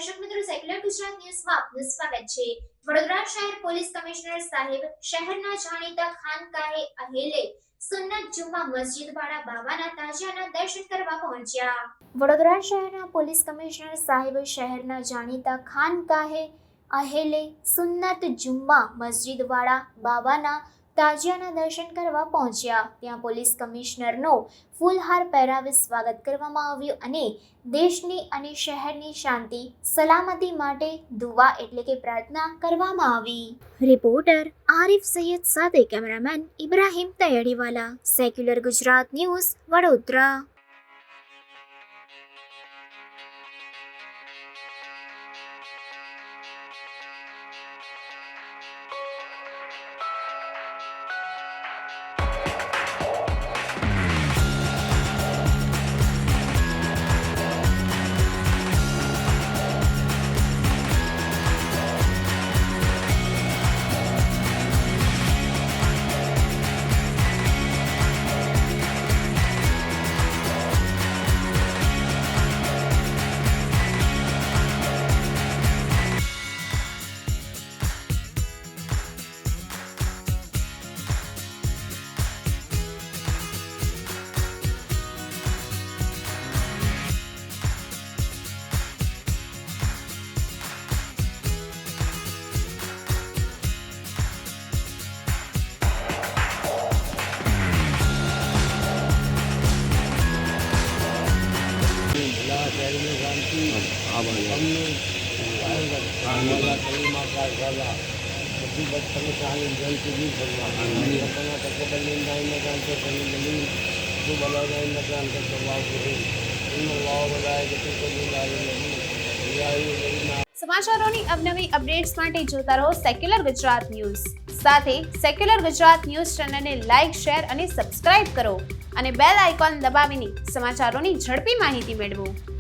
દર્શક મિત્રો, સેક્યુલર ગુજરાત ન્યૂઝમાં આપનું સ્વાગત છે। વડોદરા શહેર પોલીસ કમિશનર સાહેબ શહેરના જાણીતા ખાનકાહે અહેલે સુન્નત જુમ્મા મસ્જિદ વાળા બાબાના તાજિયાના દર્શન કરવા પહોંચ્યા। વડોદરા શહેરના પોલીસ કમિશનર સાહેબ શહેરના જાણીતા ખાનકાહે અહેલે સુન્નત જુમ્મા મસ્જિદ વાળા બાબાના તાજિયાના દર્શન કરવા પહોંચ્યા। ત્યાં પોલીસ કમિશનરનો ફૂલહાર પહેરાવી સ્વાગત કરવામાં આવ્યું અને દેશની અને શહેરની શાંતિ સલામતી માટે દુઆ એટલે કે પ્રાર્થના કરવામાં આવી। રિપોર્ટર આરિફ સૈયદ સાથે cameraman Ibrahim Taiyadiwala, secular Gujarat news, Vadodara. સમાચારોની અવનવી અપડેટ્સ માટે જોતા રહો સેક્યુલર ગુજરાત ન્યૂઝ। સાથે સેક્યુલર ગુજરાત ન્યૂઝ ચેનલને લાઇક, શેર અને સબસ્ક્રાઇબ કરો અને બેલ આઇકોન દબાવીને સમાચારોની ઝડપી માહિતી મેળવો।